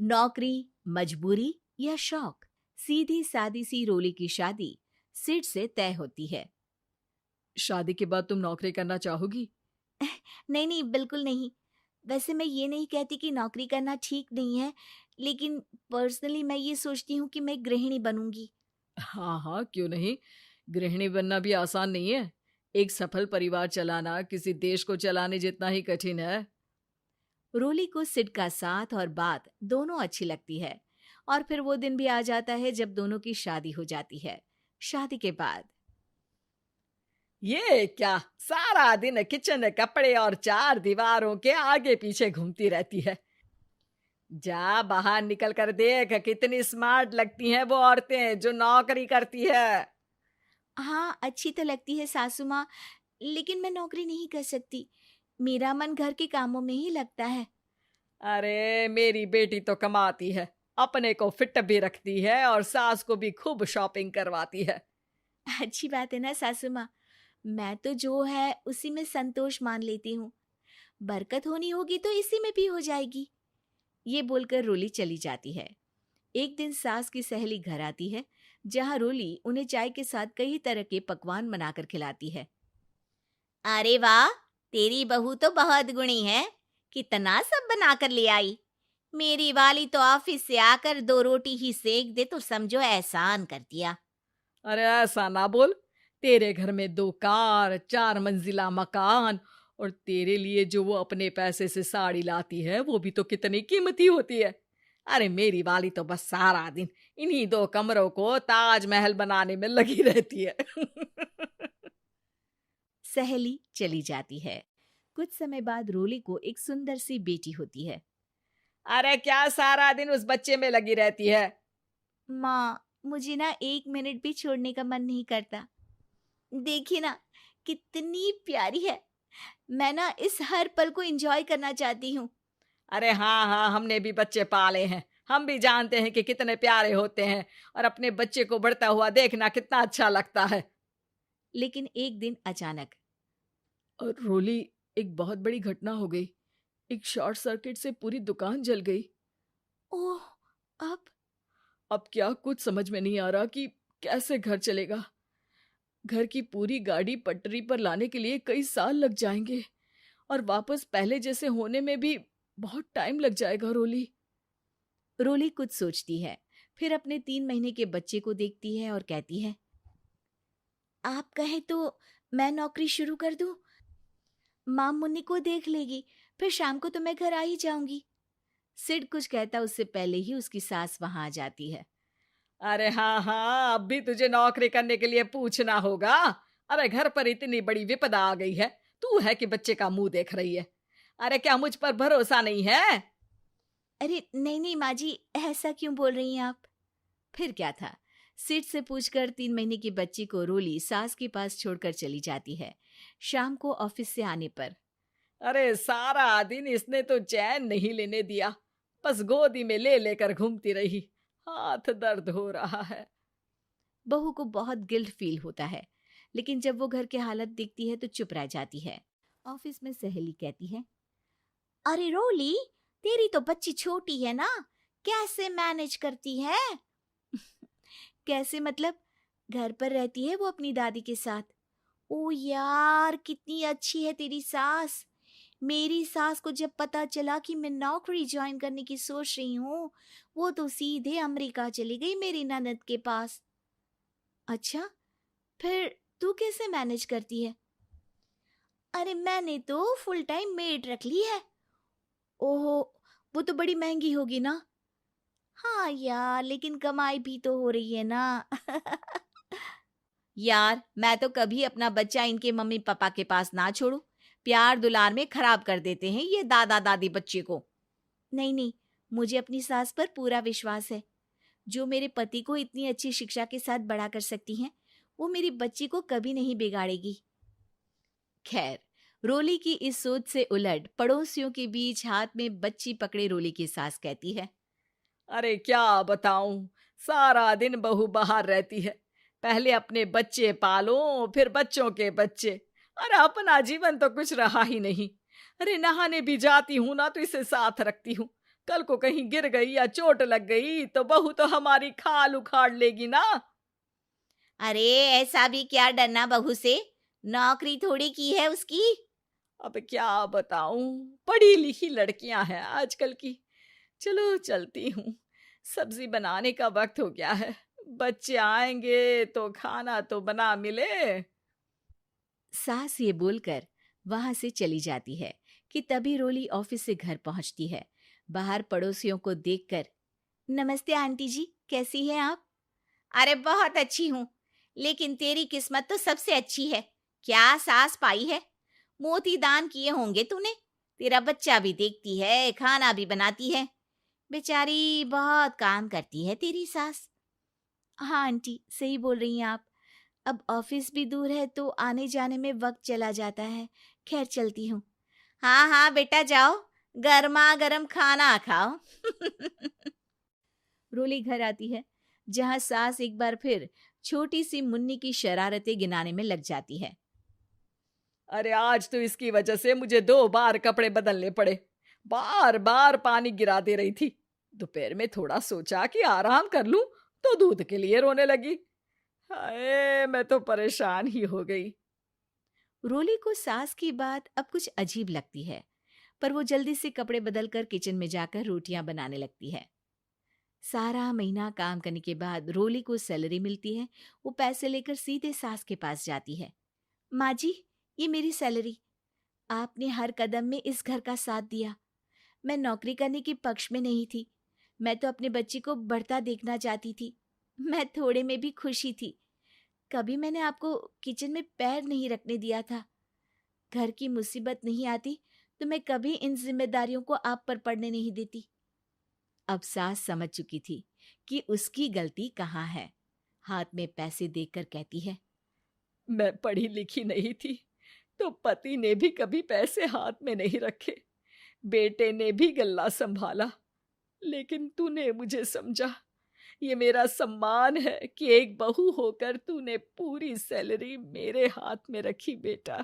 नौकरी, मजबूरी या शौक? सीधी सादी सी रोली की शादी सिड से तय होती है। शादी के बाद तुम नौकरी करना चाहोगी? नहीं नहीं, बिल्कुल नहीं। वैसे मैं ये नहीं कहती कि नौकरी करना ठीक नहीं है, लेकिन पर्सनली मैं ये सोचती हूँ कि मैं गृहिणी बनूंगी। हाँ हाँ, क्यों नहीं। गृहिणी बनना भी आसान नहीं है। एक सफल परिवार चलाना किसी देश को चलाने जितना ही कठिन है। रोली को सिड का साथ और बात दोनों अच्छी लगती है, और फिर वो दिन भी आ जाता है जब दोनों की शादी हो जाती है। शादी के बाद ये क्या, सारा दिन किचन, कपड़े और चार दीवारों के आगे पीछे घूमती रहती है। जा बाहर निकल कर देख, कितनी स्मार्ट लगती हैं वो औरतें जो नौकरी करती है। हाँ, अच्छी तो लगती है सासू माँ, लेकिन मैं नौकरी नहीं कर सकती। मेरा मन घर के कामों में ही लगता है। अरे मेरी बेटी तो कमाती है, अपने को फिट भी रखती है और सास को भी खूब शॉपिंग करवाती है। अच्छी बात है ना सासू माँ। मैं तो जो है उसी में संतोष मान लेती हूँ। बरकत होनी होगी तो इसी में भी हो जाएगी। ये बोलकर रोली चली जाती है। एक दिन सास की सहेली घर आती है, जहाँ रोली उन्हें चाय के साथ कई तरह के पकवान बनाकर खिलाती है। अरे वाह, तेरी बहू तो बहुत गुणी है। कितना सब बनाकर ले आई। मेरी वाली तो ऑफिस से आकर 2 रोटी ही सेक दे तो समझो एहसान कर दिया। अरे ऐसा ना बोल। तेरे घर में 2 कार, 4 मंजिला मकान, और तेरे लिए जो वो अपने पैसे से साड़ी लाती है वो भी तो कितनी कीमती होती है। अरे मेरी वाली तो बस सारा दिन इन्हीं 2 कमरों को ताजमहल बनाने में लगी रहती है। सहेली चली जाती है। कुछ समय बाद रोली को एक सुंदर सी बेटी होती है। अरे क्या सारा दिन उस बच्चे में लगी रहती है। माँ, मुझे ना 1 मिनट भी छोड़ने का मन नहीं करता। देखिए ना, कितनी प्यारी है। मैं ना इस हर पल को एंजॉय करना चाहती हूँ। अरे हाँ हाँ, हमने भी बच्चे पाले हैं, हम भी जानते हैं कि कितने प्यारे होते हैं, और अपने बच्चे को बढ़ता हुआ देखना कितना अच्छा लगता है। लेकिन एक दिन अचानक और रोली, एक बहुत बड़ी घटना हो गई। एक शॉर्ट सर्किट से पूरी दुकान जल गई। ओह, अब अब क्या कुछ समझ में नहीं आ रहा कि कैसे घर चलेगा। घर की पूरी गाड़ी पटरी पर लाने के लिए कई साल लग जाएंगे, और वापस पहले जैसे होने में भी बहुत टाइम लग जाएगा। रोली, रोली कुछ सोचती है, फिर अपने 3 महीने के बच्चे को देखती है और कहती है, आप कहे तो मैं नौकरी शुरू कर दूं? माँ मुन्नी को देख लेगी, फिर शाम को तो मैं घर आ ही जाऊंगी। सिड कुछ कहता उससे पहले ही उसकी सास वहां आ जाती है। अरे हाँ हाँ, अब भी तुझे नौकरी करने के लिए पूछना होगा। अरे घर पर इतनी बड़ी विपदा आ गई है, तू है कि बच्चे का मुंह देख रही है। अरे क्या मुझ पर भरोसा नहीं है? अरे नहीं नहीं माँ जी, ऐसा क्यों बोल रही हैं आप? फिर क्या था, सिड से पूछकर 3 महीने की बच्ची को रोली सास के पास छोड़कर चली जाती है। शाम को ऑफिस से आने पर अरे सारा दिन इसने तो चैन नहीं लेने दिया, बस गोदी में ले लेकर घूमती रही। हाथ दर्द हो रहा है। बहू को बहुत गिल्ट फील होता है, लेकिन जब वो घर की हालत देखती है तो चुप रह जाती है। ऑफिस में सहेली कहती है, अरे रोली, तेरी तो बच्ची छोटी है ना, कैसे मैनेज करती है? कैसे मतलब? घर पर रहती है वो अपनी दादी के साथ। ओ यार, कितनी अच्छी है तेरी सास। मेरी सास को जब पता चला कि मैं नौकरी ज्वाइन करने की सोच रही हूँ, वो तो सीधे अमेरिका चली गई मेरी ननद के पास। अच्छा, फिर तू कैसे मैनेज करती है? अरे मैंने तो फुल टाइम मेड रख ली है। ओहो, वो तो बड़ी महंगी होगी ना। हाँ यार, लेकिन कमाई भी तो हो रही है ना। यार, मैं तो कभी अपना बच्चा इनके मम्मी पापा के पास ना छोड़ू। प्यार दुलार में खराब कर देते हैं ये दादा दादी बच्चे को। नहीं नहीं, मुझे अपनी सास पर पूरा विश्वास है। जो मेरे पति को इतनी अच्छी शिक्षा के साथ बड़ा कर सकती हैं, वो मेरी बच्ची को कभी नहीं बिगाड़ेगी। खैर, रोली की इस सोच से उलट पड़ोसियों के बीच हाथ में बच्ची पकड़े रोली की सास कहती है, अरे क्या बताऊं, सारा दिन बहू बाहर रहती है। पहले अपने बच्चे पालो, फिर बच्चों के बच्चे। अरे अपना जीवन तो कुछ रहा ही नहीं। अरे नहाने भी जाती हूं ना तो इसे साथ रखती हूँ। कल को कहीं गिर गई या चोट लग गई तो बहू तो हमारी खाल उखाड़ लेगी ना। अरे ऐसा भी क्या डरना बहू से, नौकरी थोड़ी की है उसकी। अब क्या बताऊं, पढ़ी लिखी लड़कियां हैं आजकल की। चलो चलती हूँ, सब्जी बनाने का वक्त हो गया है। बच्चे आएंगे तो खाना तो बना मिले। सास ये बोलकर वहां से चली जाती है कि तभी रोली ऑफिस से घर पहुंचती है। बाहर पड़ोसियों को देखकर, नमस्ते आंटी जी, कैसी हैं आप? अरे बहुत अच्छी हूँ, लेकिन तेरी किस्मत तो सबसे अच्छी है। क्या सास पाई है, मोती दान किए होंगे तूने। तेरा बच्चा भी देखती है, खाना भी बनाती है। बेचारी बहुत काम करती है तेरी सास। हाँ आंटी, सही बोल रही हैं आप। अब ऑफिस भी दूर है तो आने जाने में वक्त चला जाता है। खैर चलती हूँ। हाँ हाँ बेटा जाओ, गर्मा गर्म खाना खाओ। रोली घर आती है, जहां सास एक बार फिर छोटी सी मुन्नी की शरारतें गिनाने में लग जाती है। अरे आज तो इसकी वजह से मुझे 2 बार कपड़े बदलने पड़े। बार बार पानी गिरा दे रही थी। दोपहर में थोड़ा सोचा कि आराम कर लूं तो दूध के लिए रोने लगी। हाय, मैं तो परेशान ही हो गई। रोली को सास की बात अब कुछ अजीब लगती है, पर वो जल्दी से कपड़े बदलकर किचन में जाकर रोटियां बनाने लगती है। सारा महीना काम करने के बाद रोली को सैलरी मिलती है। वो पैसे लेकर सीधे सास के पास जाती है। माँ जी, ये मेरी सैलरी। आपने हर कदम में इस घर का साथ दिया। मैं नौकरी करने के पक्ष में नहीं थी। मैं तो अपने बच्चे को बढ़ता देखना चाहती थी। मैं थोड़े में भी खुशी थी। कभी मैंने आपको किचन में पैर नहीं रखने दिया था। घर की मुसीबत नहीं आती तो मैं कभी इन जिम्मेदारियों को आप पर पड़ने नहीं देती। अब सास समझ चुकी थी कि उसकी गलती कहाँ है। हाथ में पैसे देखकर कहती है, मैं पढ़ी लिखी नहीं थी तो पति ने भी कभी पैसे हाथ में नहीं रखे। बेटे ने भी गल्ला संभाला, लेकिन तूने मुझे समझा। ये मेरा सम्मान है कि एक बहू होकर तूने पूरी सैलरी मेरे हाथ में रखी बेटा।